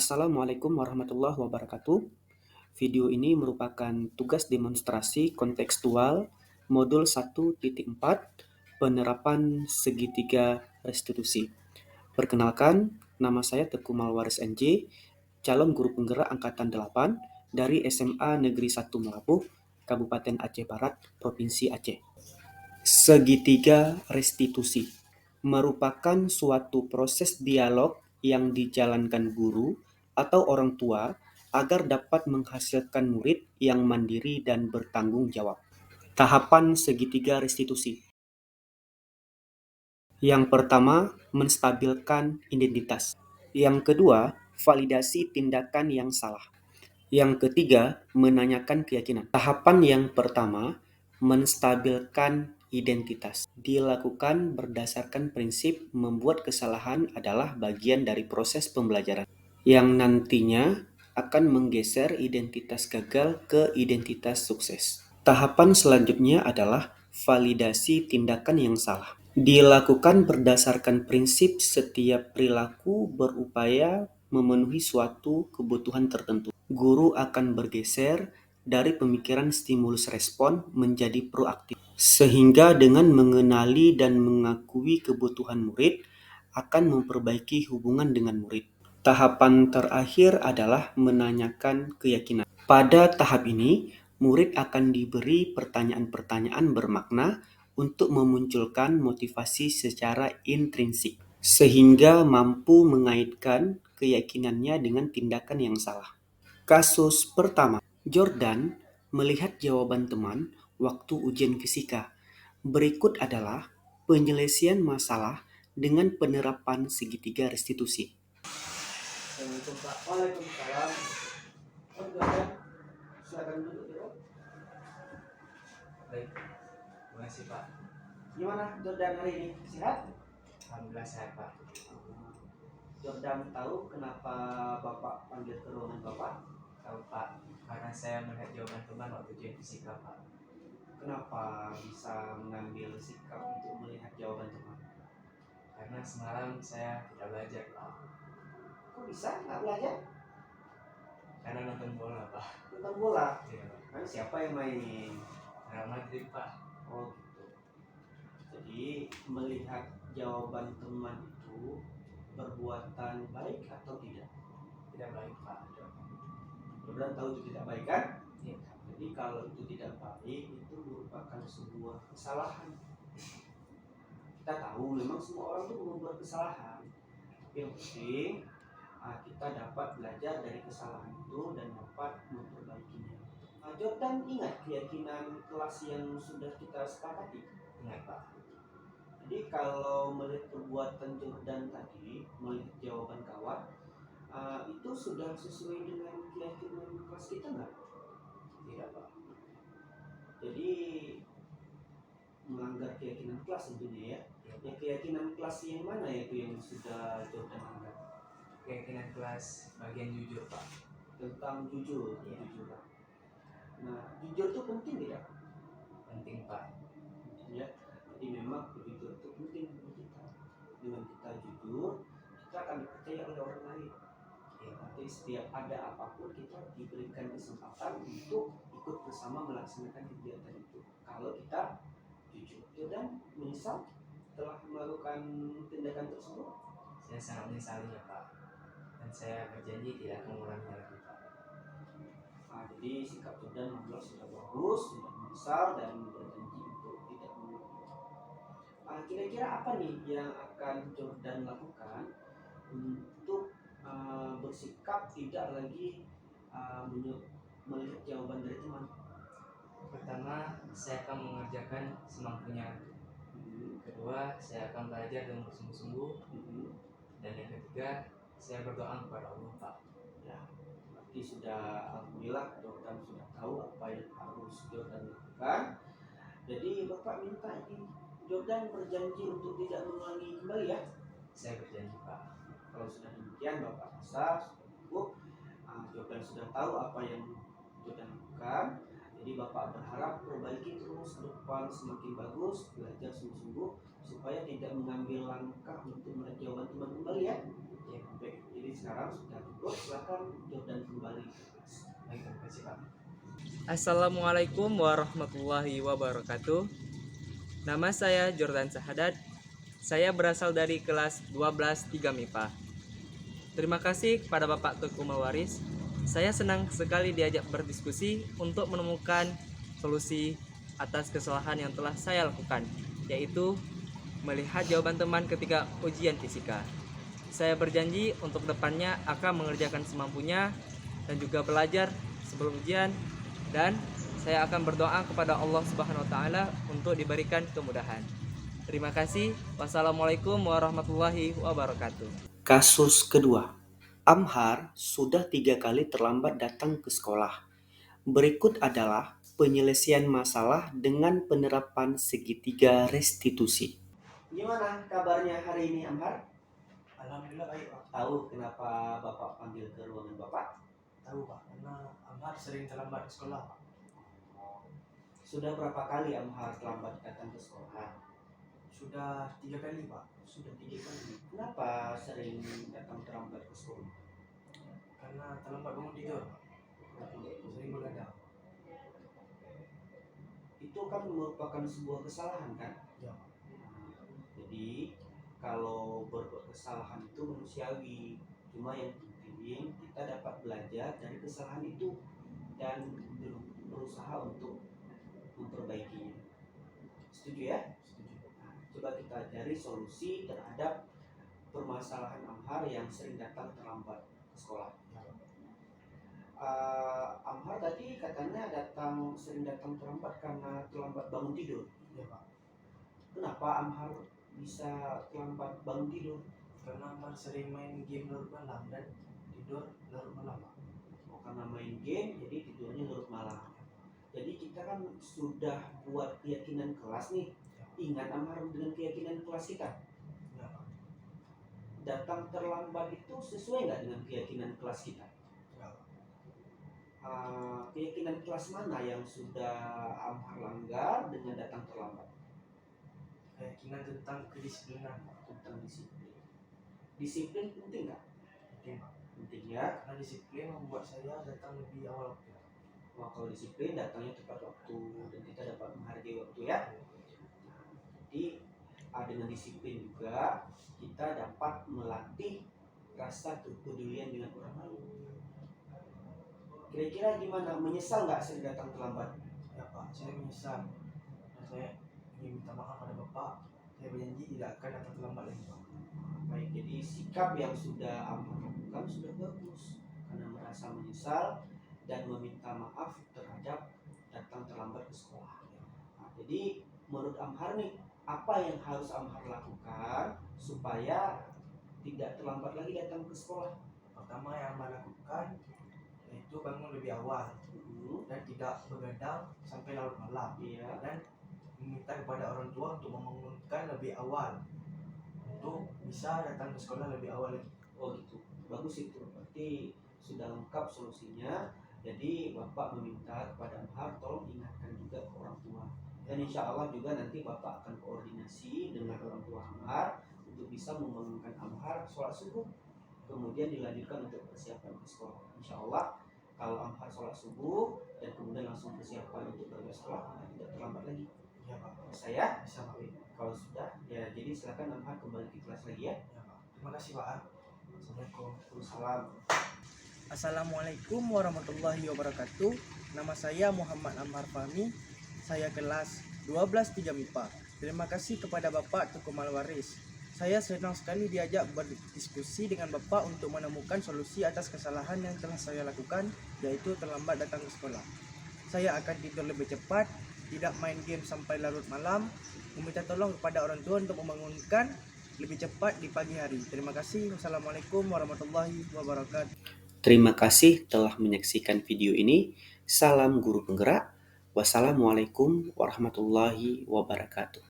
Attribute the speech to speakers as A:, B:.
A: Assalamualaikum warahmatullahi wabarakatuh. Video ini merupakan tugas demonstrasi kontekstual modul 1.4 penerapan segitiga restitusi. Perkenalkan, nama saya Teguh Malwaris NJ, calon guru penggerak angkatan 8 dari SMA Negeri 1 Melabuh, Kabupaten Aceh Barat, Provinsi Aceh. Segitiga restitusi merupakan suatu proses dialog yang dijalankan guru atau orang tua agar dapat menghasilkan murid yang mandiri dan bertanggung jawab. Tahapan segitiga restitusi. Yang pertama, menstabilkan identitas. Yang kedua, validasi tindakan yang salah. Yang ketiga, menanyakan keyakinan. Tahapan yang pertama, menstabilkan identitas. Dilakukan berdasarkan prinsip membuat kesalahan adalah bagian dari proses pembelajaran, yang nantinya akan menggeser identitas gagal ke identitas sukses. Tahapan selanjutnya adalah validasi tindakan yang salah. Dilakukan berdasarkan prinsip setiap perilaku berupaya memenuhi suatu kebutuhan tertentu. Guru akan bergeser dari pemikiran stimulus respon menjadi proaktif. Sehingga dengan mengenali dan mengakui kebutuhan murid akan memperbaiki hubungan dengan murid. Tahapan terakhir adalah menanyakan keyakinan. Pada tahap ini, murid akan diberi pertanyaan-pertanyaan bermakna untuk memunculkan motivasi secara intrinsik, sehingga mampu mengaitkan keyakinannya dengan tindakan yang salah. Kasus pertama, Jordan melihat jawaban teman waktu ujian fisika. Berikut adalah penyelesaian masalah dengan penerapan segitiga restitusi. Assalamualaikum Pak. Waalaikumsalam. Oh, Jordan, silakan duduk ya.
B: Baik, terima kasih Pak.
A: Gimana Jordan hari ini? Sehat?
B: Alhamdulillah sehat Pak.
A: Jordan tahu kenapa Bapak panggil ke ruangan Bapak?
B: Tahu Pak, karena saya melihat jawaban teman waktu ujian fisika Pak.
A: Kenapa bisa mengambil sikap untuk melihat jawaban teman?
B: Karena semalam saya tidak belajar Pak.
A: Kok bisa nggak belajar?
B: Karena nonton bola Pak.
A: Nonton bola?
B: Iya Pak.
A: Kan siapa yang mainin?
B: Real Madrid Pak.
A: Oh gitu. Jadi melihat jawaban teman itu perbuatan baik atau tidak?
B: Tidak baik Pak.
A: Jordan tahu itu tidak baik kan?
B: Iya.
A: Jadi kalau itu tidak baik itu merupakan sebuah kesalahan. Kita tahu memang semua orang itu membuat kesalahan. Yang penting kita dapat belajar dari kesalahan itu dan dapat memperbaikinya. Jordan ingat keyakinan kelas yang sudah kita sepakati?
B: Ingat Pak.
A: Jadi kalau melihat perbuatan Jordan tadi, melihat jawaban kawan, itu sudah sesuai dengan keyakinan kelas kita nggak?
B: Tidak Pak.
A: Jadi melanggar keyakinan kelas tentunya ya. Ya keyakinan kelas yang mana ya itu yang sudah Jordan anggap?
B: Keyakinan kelas bagian jujur Pak.
A: Tentang jujur,
B: Iya.
A: jujur. Nah, jujur itu penting tidak?
B: Penting Pak.
A: Ya, jadi memang jujur itu penting bagi kita. Dengan kita jujur, kita akan dipercaya oleh orang lain. Ya, nanti setiap ada apapun kita diberikan kesempatan untuk ikut bersama melaksanakan kegiatan itu. Kalau kita jujur. Dan menyesal telah melakukan tindakan tersebut?
B: Saya sangat menyesalinya Pak. Dan saya berjanji tidak akan mengulangi lagi Pak.
A: Jadi sikap Jordan memang sudah bagus, tidak menyesal dan berjanji untuk tidak mengulangi. Kira-kira apa nih yang akan Jordan lakukan untuk bersikap tidak lagi melihat jawaban dari teman?
B: Pertama, saya akan mengerjakan semampunya. Kedua, saya akan belajar dengan bersungguh-sungguh. Dan yang ketiga, saya berdoa kepada Allah Pak.
A: Ya, berarti sudah alhamdulillah Jordan sudah tahu apa yang harus Jordan lakukan. Jadi Bapak minta ini Jordan berjanji untuk tidak mengulangi kembali ya.
B: Saya berjanji Pak.
A: Kalau sudah demikian Bapak rasa sudah cukup. Jordan sudah tahu apa yang Jordan lakukan. Jadi Bapak berharap perbaiki terus ke depan semakin bagus, belajar sungguh-sungguh supaya tidak mengambil langkah untuk melihat jawaban teman kembali ya.
B: Ya,
A: Baik, jadi sekarang sudah cukup, silakan Jordan kembali ke kelas.
B: baik, terima kasih Pak. Assalamualaikum warahmatullahi wabarakatuh. Nama saya Jordan Sahadat. Saya berasal dari kelas 12 3 MIPA. Terima kasih kepada Bapak Teguh Mawaris. Saya senang sekali diajak berdiskusi untuk menemukan solusi atas kesalahan yang telah saya lakukan, yaitu melihat jawaban teman ketika ujian fisika. Saya berjanji untuk depannya akan mengerjakan semampunya dan juga belajar sebelum ujian, dan saya akan berdoa kepada Allah Subhanahu wa taala untuk diberikan kemudahan. Terima kasih. Wassalamualaikum warahmatullahi wabarakatuh.
A: Kasus kedua, Amhar sudah 3 kali terlambat datang ke sekolah. Berikut adalah penyelesaian masalah dengan penerapan segitiga restitusi. Gimana kabarnya hari ini, Amhar?
B: Alhamdulillah baik Pak.
A: Tahu kenapa Bapak panggil ke ruangan Bapak?
B: Tahu Pak, karena Amhar sering terlambat ke sekolah Pak.
A: Sudah berapa kali Amhar terlambat datang ke sekolah?
B: Sudah 3 kali Pak.
A: Sudah 3 kali. Kenapa sering datang terlambat ke sekolah?
B: Karena terlambat bangun tidur Pak. Sering begadang.
A: Itu kan merupakan sebuah kesalahan kan?
B: Ya Pak.
A: Jadi kalau berbuat kesalahan itu manusiawi, cuma yang penting kita dapat belajar dari kesalahan itu dan berusaha untuk memperbaikinya. Setuju ya?
B: Setuju.
A: Nah, coba kita cari solusi terhadap permasalahan Amhar yang sering datang terlambat ke sekolah.
B: Ya Pak.
A: Amhar tadi katanya sering datang terlambat karena terlambat bangun tidur.
B: Ya Pak.
A: Kenapa Amhar bisa terlambat bangun tidur?
B: Karena Amhar sering main game larut malam dan tidur larut malam Pak.
A: Oh, karena main game jadi tidurnya larut malam. Jadi kita kan sudah buat keyakinan kelas nih. Ingat Amhar dengan keyakinan kelas kita.
B: Ya Pak.
A: Datang terlambat itu sesuai nggak dengan keyakinan kelas kita?
B: Ya Pak.
A: Keyakinan kelas mana yang sudah Amhar langgar dengan datang terlambat?
B: Keyakinan tentang kedisiplinan Pak.
A: Tentang disiplin. Disiplin penting nggak?
B: Penting Pak.
A: Penting ya.
B: Karena disiplin membuat saya datang lebih awal waktu.
A: Wah, kalau disiplin datangnya tepat waktu dan kita dapat menghargai waktu ya. Jadi dengan disiplin juga kita dapat melatih rasa kepedulian dengan orang lain. Kira-kira gimana? Menyesal nggak sering datang terlambat?
B: Ya Pak, saya menyesal. Dan saya ingin minta maaf pada Bapak. Saya berjanji tidak akan datang terlambat lagi Pak.
A: Baik, jadi sikap yang sudah Amhar lakukan sudah bagus karena merasa menyesal dan meminta maaf terhadap datang terlambat ke sekolah. Nah, jadi menurut Amhar nih, apa yang harus Amhar lakukan supaya tidak terlambat lagi datang ke sekolah?
B: Pertama yang Amhar lakukan yaitu bangun lebih awal dan tidak begadang sampai larut malam.
A: Iya.
B: Dan meminta kepada orang tua untuk membangunkan lebih awal untuk bisa datang ke sekolah lebih awal lagi.
A: Oh gitu, bagus itu. Berarti sudah lengkap solusinya. Jadi Bapak meminta kepada Amhar tolong ingatkan juga ke orang tua. Dan insya Allah juga nanti Bapak akan koordinasi dengan orang tua Amhar untuk bisa membangunkan Amhar sholat subuh. Kemudian dilanjutkan untuk persiapan ke sekolah. Insya Allah kalau Amhar sholat subuh dan kemudian langsung persiapan untuk berangkat sekolah, tidak terlambat lagi.
B: Ya Pak.
A: Saya
B: Bisa Pak.
A: kalau sudah ya, jadi silakan Amhar kembali ke kelas lagi ya.
B: Ya Pak. Terima kasih Pak. Assalamualaikum.
A: Waalaikumsalam.
C: Assalamualaikum warahmatullahi wabarakatuh. Nama saya Muhammad Amhar Fahmi. Saya kelas 12 3 MIPA. Terima kasih kepada Bapak Teguh Mawaris. Saya senang sekali diajak berdiskusi dengan Bapak untuk menemukan solusi atas kesalahan yang telah saya lakukan, yaitu terlambat datang ke sekolah. Saya akan tidur lebih cepat, tidak main game sampai larut malam, meminta tolong kepada orang tua untuk membangunkan lebih cepat di pagi hari. Terima kasih. Wassalamualaikum warahmatullahi wabarakatuh.
A: Terima kasih telah menyaksikan video ini. Salam guru penggerak. Wassalamualaikum warahmatullahi wabarakatuh.